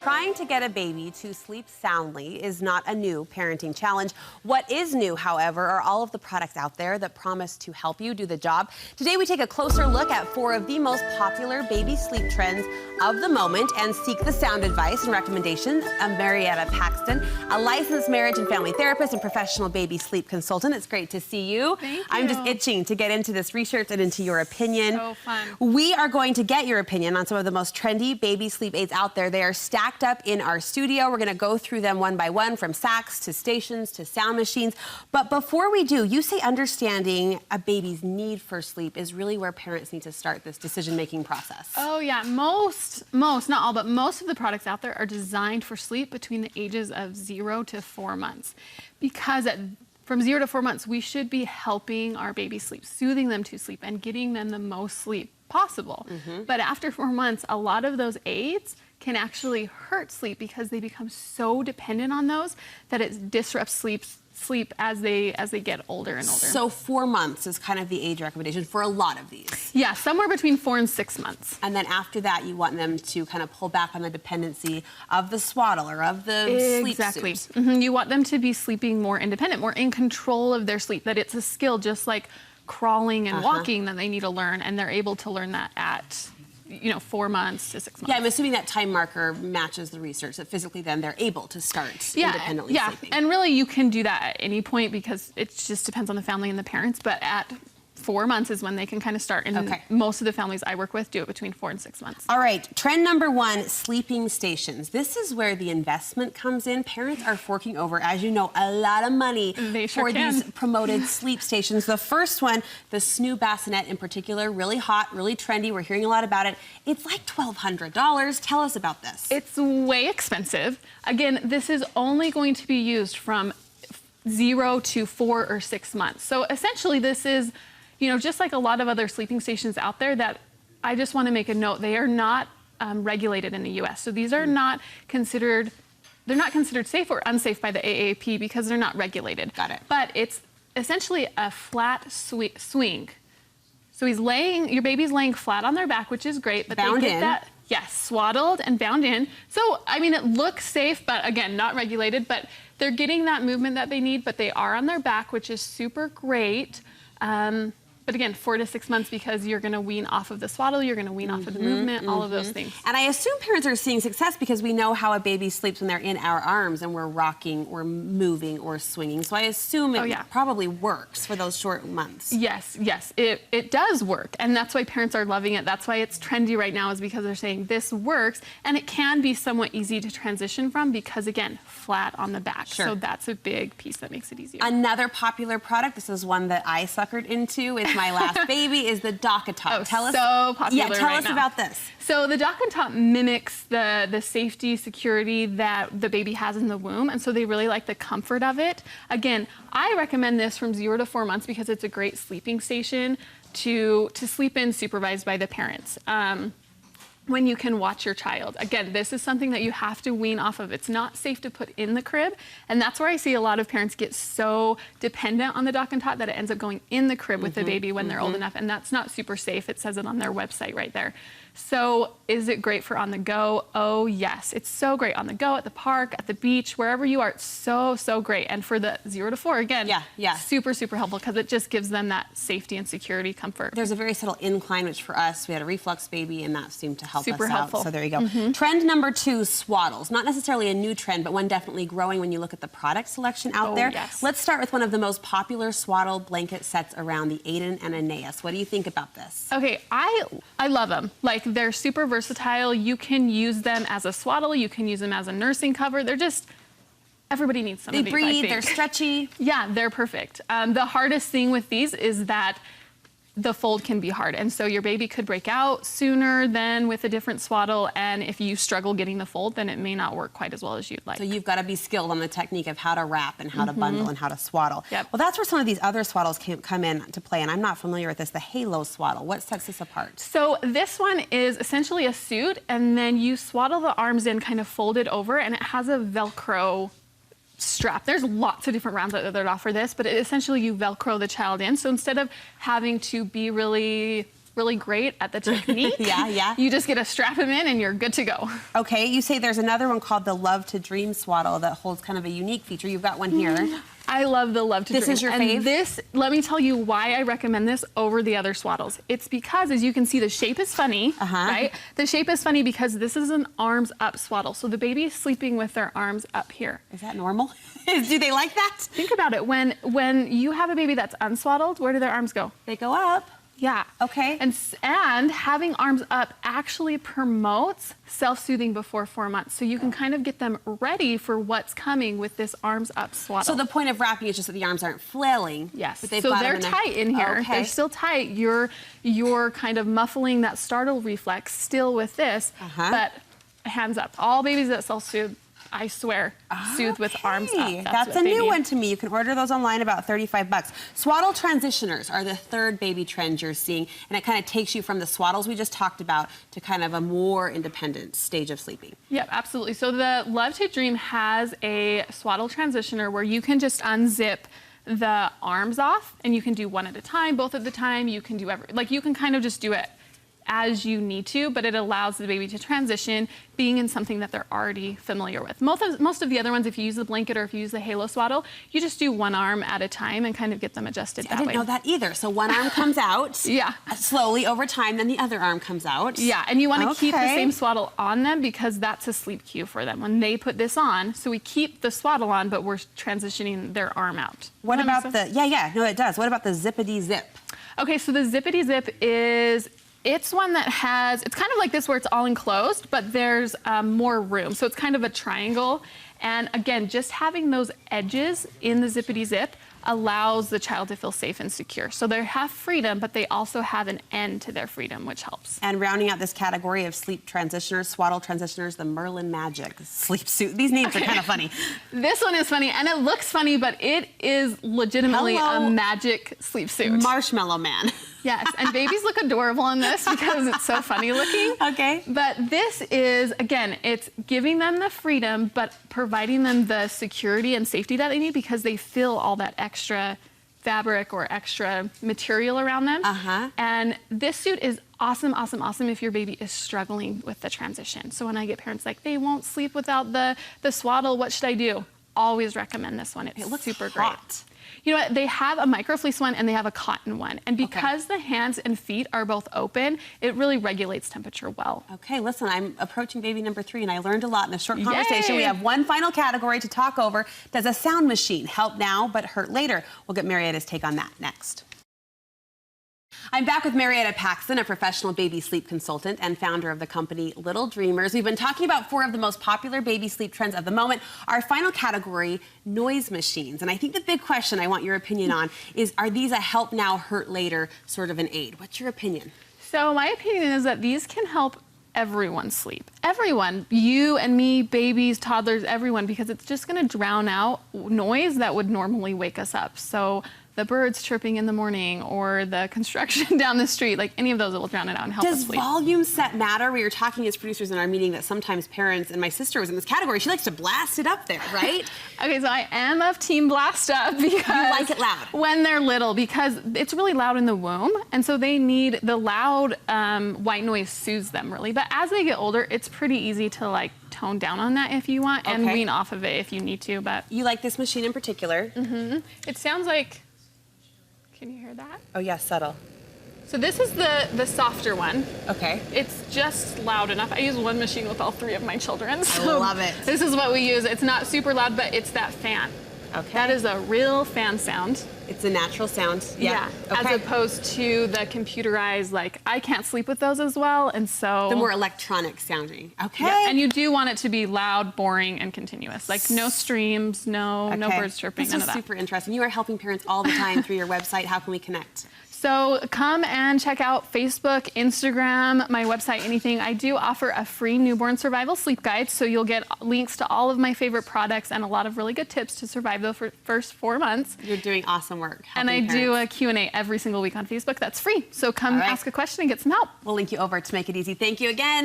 Trying to get a baby to sleep soundly is not a new parenting challenge. What is new, however, are all of the products out there that promise to help you do the job. Today, we take a closer look at 4 of the most popular baby sleep trends of the moment and seek the sound advice and recommendations of Marietta Paxton, a licensed marriage and family therapist and professional baby sleep consultant. It's great to see you. Thank you. I'm just itching to get into this research and into your opinion. So fun. We are going to get your opinion on some of the most trendy baby sleep aids out there. They are stacked up in our studio. We're going to go through them one by one, from sacks to stations to sound machines. But before we do, you say understanding a baby's need for sleep is really where parents need to start this decision-making process. Oh yeah, most, not all, but most of the products out there are designed for sleep between the ages of 0 to 4 months. Because from 0 to 4 months, we should be helping our baby sleep, soothing them to sleep and getting them the most sleep possible. But after 4 months, a lot of those aids can actually hurt sleep because they become so dependent on those that it disrupts sleep as they get older and older. So 4 months is kind of the age recommendation for a lot of these. Yeah, somewhere between 4 and 6 months. And then after that, you want them to kind of pull back on the dependency of the swaddle or of the sleep suit. You want them to be sleeping more independent, more in control of their sleep, that it's a skill just like crawling and walking that they need to learn, and they're able to learn that at 4 months to 6 months. Yeah, I'm assuming that time marker matches the research, that physically then they're able to start independently sleeping. And really you can do that at any point because it just depends on the family and the parents, but at 4 months is when they can kind of start, and most of the families I work with do it between 4 and 6 months. All right, trend number 1, sleeping stations. This is where the investment comes in. Parents are forking over, as you know, a lot of money for these promoted sleep stations. The first one, the Snoo Bassinet in particular, really hot, really trendy. We're hearing a lot about it. It's like $1,200. Tell us about this. It's way expensive. Again, this is only going to be used from 0 to 4 or 6 months. So essentially this is, just like a lot of other sleeping stations out there, that I just want to make a note, they are not regulated in the US. So these are not considered, they're not considered safe or unsafe by the AAP because they're not regulated. Got it. But it's essentially a flat swing. So your baby's laying flat on their back, which is great, but bound they get in. that, yes, swaddled and bound in. So, I mean, it looks safe, but again, not regulated, but they're getting that movement that they need, but they are on their back, which is super great. But again, 4 to 6 months, because you're going to wean off of the swaddle, you're going to wean off of the movement, all of those things. And I assume parents are seeing success because we know how a baby sleeps when they're in our arms and we're rocking or moving or swinging. So I assume it probably works for those short months. Yes, it does work. And that's why parents are loving it. That's why it's trendy right now, is because they're saying this works. And it can be somewhat easy to transition from because, again, flat on the back. So that's a big piece that makes it easier. Another popular product, this is one that I suckered into, is my last baby, is the Dock and Top. Tell us about this. So the Dock and Top mimics the safety, security that the baby has in the womb, and so they really like the comfort of it. Again, I recommend this from 0 to 4 months because it's a great sleeping station to sleep in, supervised by the parents. When you can watch your child. Again, this is something that you have to wean off of. It's not safe to put in the crib, and that's where I see a lot of parents get so dependent on the Dock and Top that it ends up going in the crib with the baby when they're old enough, and that's not super safe. It says it on their website right there. So is it great for on the go? Oh yes, it's so great on the go, at the park, at the beach, wherever you are. It's so great. And for the 0 to 4, again, super helpful because it just gives them that safety and security, comfort. There's a very subtle incline, which for us, we had a reflux baby, and that seemed to help us out. So there you go. Trend number 2, swaddles. Not necessarily a new trend, but one definitely growing when you look at the product selection out there. Let's start with one of the most popular swaddle blanket sets around, the Aiden and Aeneas. What do you think about this? Okay, I love them. Like, they're super versatile. You can use them as a swaddle. You can use them as a nursing cover. They're just, everybody needs some of these, I think. They breathe, they're stretchy. Yeah, they're perfect. The hardest thing with these is that the fold can be hard, and so your baby could break out sooner than with a different swaddle, and if you struggle getting the fold, then it may not work quite as well as you'd like. So you've got to be skilled on the technique of how to wrap and how to bundle and how to swaddle. Well, that's where some of these other swaddles come in to play, and I'm not familiar with this, the Halo swaddle. What sets this apart? So this one is essentially a suit, and then you swaddle the arms in, kind of folded over, and it has a Velcro strap. There's lots of different rounds that offer this, but essentially you Velcro the child in. So instead of having to be really really great at the technique. Yeah. You just get to strap him in and you're good to go. Okay, you say there's another one called the Love to Dream swaddle that holds kind of a unique feature. You've got one here. I love the Love to Dream. This is your fave? And this, let me tell you why I recommend this over the other swaddles. It's because, as you can see, the shape is funny, right? The shape is funny because this is an arms up swaddle. So the baby is sleeping with their arms up here. Is that normal? Do they like that? Think about it. When you have a baby that's unswaddled, where do their arms go? They go up. Yeah. Okay. And having arms up actually promotes self-soothing before 4 months. So you can kind of get them ready for what's coming with this arms up swaddle. So the point of wrapping is just that the arms aren't flailing. Yes. But So they're tight in here. Okay. They're still tight. You're kind of muffling that startle reflex still with this, but hands up. All babies that self-soothe, I swear, soothe with arms up. That's a new one to me. You can order those online, about $35. Swaddle transitioners are the third baby trend you're seeing, and it kind of takes you from the swaddles we just talked about to kind of a more independent stage of sleeping. Yep, absolutely. So the Love to Dream has a swaddle transitioner where you can just unzip the arms off, and you can do one at a time, both at the time. You can do you can kind of just do it as you need to, but it allows the baby to transition being in something that they're already familiar with. Most of the other ones, if you use the blanket or if you use the halo swaddle, you just do one arm at a time and kind of get them adjusted that way. I didn't know that either. So one arm comes out slowly over time, then the other arm comes out. Yeah, and you want to keep the same swaddle on them because that's a sleep cue for them when they put this on. So we keep the swaddle on, but we're transitioning their arm out. What about the, no, it does. What about the zippity zip? Okay, so the zippity zip it's one that it's kind of like this where it's all enclosed, but there's more room. So it's kind of a triangle. And again, just having those edges in the zippity zip allows the child to feel safe and secure. So they have freedom, but they also have an end to their freedom, which helps. And rounding out this category of sleep transitioners, swaddle transitioners, the Merlin Magic sleep suit. These names are kind of funny. This one is funny, and it looks funny, but it is legitimately a magic sleep suit. Marshmallow Man. Yes, and babies look adorable in this because it's so funny looking. Okay. But this is, again, it's giving them the freedom, but providing them the security and safety that they need because they feel all that extra fabric or extra material around them. And this suit is awesome, awesome, awesome if your baby is struggling with the transition. So when I get parents like, they won't sleep without the swaddle, what should I do? Always recommend this one. It looks super great. You know what? They have a microfleece one and they have a cotton one. And because the hands and feet are both open, it really regulates temperature well. Okay, listen, I'm approaching baby number 3 and I learned a lot in a short conversation. We have one final category to talk over. Does a sound machine help now but hurt later? We'll get Marietta's take on that next. I'm back with Marietta Paxton, a professional baby sleep consultant and founder of the company Little Dreamers. We've been talking about 4 of the most popular baby sleep trends of the moment. Our final category, noise machines. And I think the big question I want your opinion on is, are these a help now, hurt later sort of an aid? What's your opinion? So my opinion is that these can help everyone sleep. Everyone, you and me, babies, toddlers, everyone, because it's just going to drown out noise that would normally wake us up. So the birds chirping in the morning or the construction down the street, like any of those, it will drown it out and help us sleep. Does volume set matter? We were talking as producers in our meeting that sometimes parents, and my sister was in this category, she likes to blast it up there, right? Okay, so I am of team blast up because you like it loud. When they're little, because it's really loud in the womb, and so they need the loud white noise soothes them really. But as they get older, it's pretty easy to like tone down on that if you want and wean off of it if you need to. But you like this machine in particular? It sounds like. Can you hear that? Oh yeah, subtle. So this is the softer one. Okay. It's just loud enough. I use one machine with all 3 of my children. So I love it. This is what we use. It's not super loud, but it's that fan. Okay. That is a real fan sound. It's a natural sound. Yeah. As opposed to the computerized, like, I can't sleep with those as well, and so. The more electronic sounding. Okay. Yeah, and you do want it to be loud, boring, and continuous. Like no streams, no birds chirping, none of that. This is super interesting. You are helping parents all the time through your website. How can we connect? So come and check out Facebook, Instagram, my website, anything. I do offer a free newborn survival sleep guide, so you'll get links to all of my favorite products and a lot of really good tips to survive the first 4 months. You're doing awesome work. And I do a Q&A every single week on Facebook. That's free. So come ask a question and get some help. We'll link you over to make it easy. Thank you again.